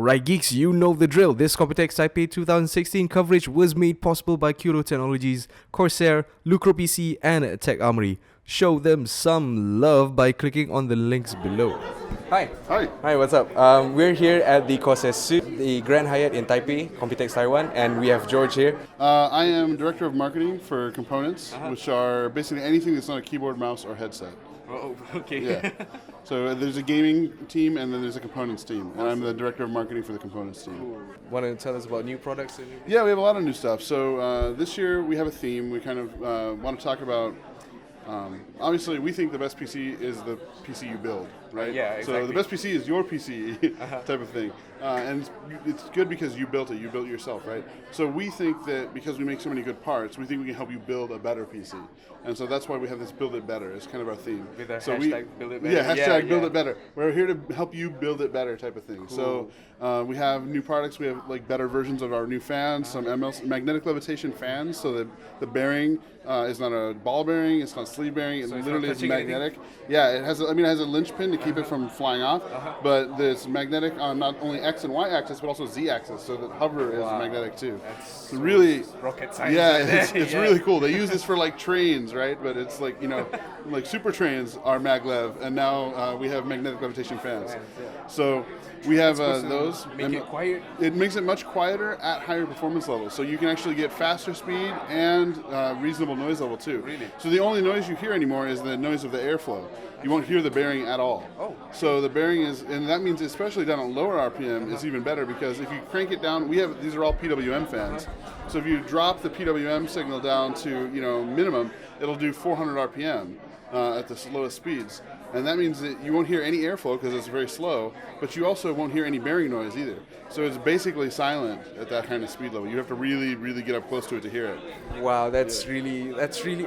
Alright, geeks, you know the drill. This Computex Taipei 2016 coverage was made possible by Kyoto Technologies, Corsair, Lucro PC, and Tech Armory. Show them some love by clicking on the links below. Hi. Hi. Hi, what's up? We're here at the Corsair suite, the Grand Hyatt in Taipei, Computex Taiwan, and we have George here. I am Director of Marketing for Components, which are basically anything that's not a keyboard, mouse, or headset. Oh, okay. Yeah. So there's a gaming team and then there's a components team, and I'm the Director of Marketing for the components team. Cool. Want to tell us about new products? Yeah, we have a lot of new stuff. So this year we have a theme. We kind of want to talk about, obviously we think the best PC is the PC you build, right? Yeah, exactly. So the best PC is your PC type of thing. And it's good because you built it yourself, right? So we think that because we make so many good parts, we think we can help you build a better PC. And so that's why we have this Build It Better. It's kind of our theme. With our so hashtag Build It Better. Yeah, hashtag Build It Better. We're here to help you build it better type of thing. Cool. So we have new products. We have like better versions of our new fans, some magnetic levitation fans, so that the bearing is not a ball bearing, it's not a sleeve bearing, it literally is magnetic. Anything? Yeah, it has a linchpin to keep it from flying off, but it's magnetic on not only X and Y axis, but also Z axis, so that hover is magnetic too. That's so really rocket science. Yeah, it's really cool. They use this for like trains, right? But it's like, like super trains are maglev, and now we have magnetic levitation fans. So we have those. Make it quiet? It makes it much quieter at higher performance levels. So you can actually get faster speed and reasonable noise level too. Really? So the only noise you hear anymore is the noise of the airflow. You won't hear the bearing at all. Oh. So the bearing is, and that means especially down at lower RPM is even better, because if you crank it down, these are all PWM fans. So if you drop the PWM signal down to minimum, it'll do 400 RPM at the lowest speeds. And that means that you won't hear any airflow because it's very slow, but you also won't hear any bearing noise either. So it's basically silent at that kind of speed level. You have to really, really get up close to it to hear it. Wow, that's really.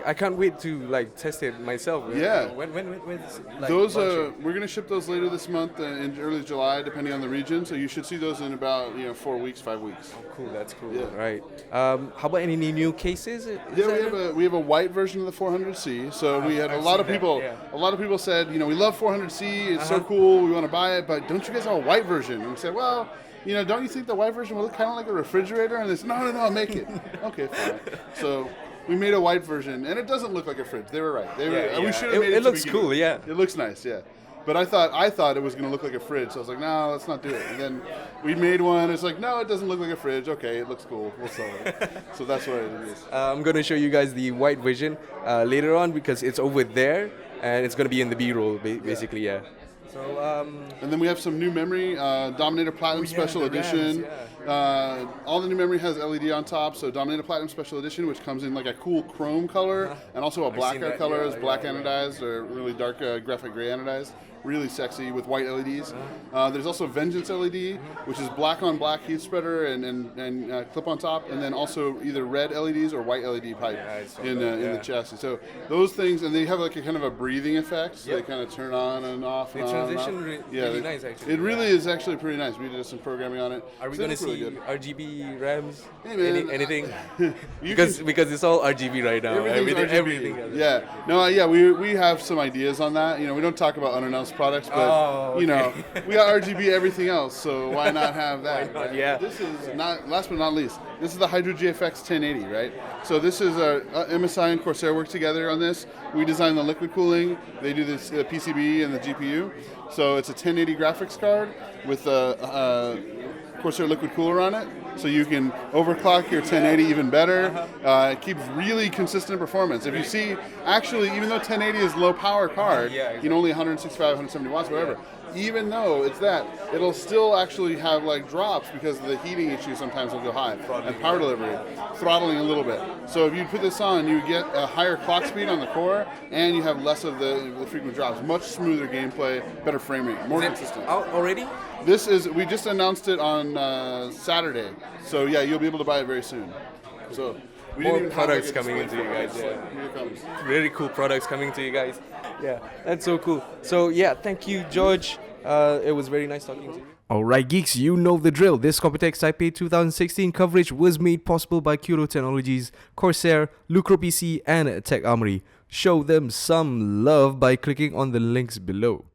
I can't wait to test it myself. Yeah. When's those we're going to ship those later this month in early July, depending on the region. So you should see those in about 4 weeks, 5 weeks. Oh, cool. That's cool. Yeah. Right. How about any new cases? We have a white version of the 400C. So we had a lot of people. Yeah. A lot of people said, we love 400C. It's so cool. We want to buy it, but don't you guys have a white version? And we said, well, don't you think the white version will look kind of like a refrigerator? And they said, no, make it. Okay, fine. So we made a white version, and it doesn't look like a fridge. They were right. We should have made it. It looks cool, yeah. It looks nice, yeah. But I thought it was going to look like a fridge, so I was like, no, let's not do it. And then we made one. It's like, no, it doesn't look like a fridge. Okay, it looks cool. We'll sell it. So that's what it is. I'm going to show you guys the white version later on, because it's over there, and it's going to be in the B-roll, basically, yeah. So, and then we have some new memory, Dominator Platinum Special Edition. All the new memory has LED on top, so Dominator Platinum Special Edition, which comes in like a cool chrome color, and also a blackout color, is black anodized, or really dark graphite gray anodized. Really sexy with white LEDs. There's also Vengeance LED, which is black on black heat spreader and clip on top, and then also either red LEDs or white LED pipe in the chassis. So those things, and they have like a kind of a breathing effect, so they kind of turn on and off. The transition really nice, actually. It really is actually pretty nice. We did some programming on it. Are we going to see RGB RAMs? Hey, man, anything? because it's all RGB right now. Everything. Yeah. No. Yeah. We have some ideas on that. We don't talk about unannounced products, but we got RGB everything else, so why not have that? Why not? Yeah. This is last but not least. This is the Hydro GFX 1080, right? So this is MSI and Corsair work together on this. We designed the liquid cooling. They do this PCB and the GPU. So it's a 1080 graphics card with a Corsair liquid cooler on it, so you can overclock your 1080 even better. It keeps really consistent performance. If you see, actually, even though 1080 is low power card, only 165, 170 watts, whatever. Even though it's that, it'll still actually have like drops because of the heating issue. Sometimes will go high and power delivery, throttling a little bit. So if you put this on, you get a higher clock speed on the core, and you have less of the frequent drops. Much smoother gameplay, better frame rate, more consistent. Out already? We just announced it on Saturday, so yeah, you'll be able to buy it very soon. So more products coming into you guys. Really cool products coming to you guys. Yeah, that's so cool. So yeah, thank you, George. It was very nice talking to you. Alright, geeks, you know the drill. This Computex Taipei 2016 coverage was made possible by Kyoto Technologies, Corsair, Lucro PC, and Tech Armory. Show them some love by clicking on the links below.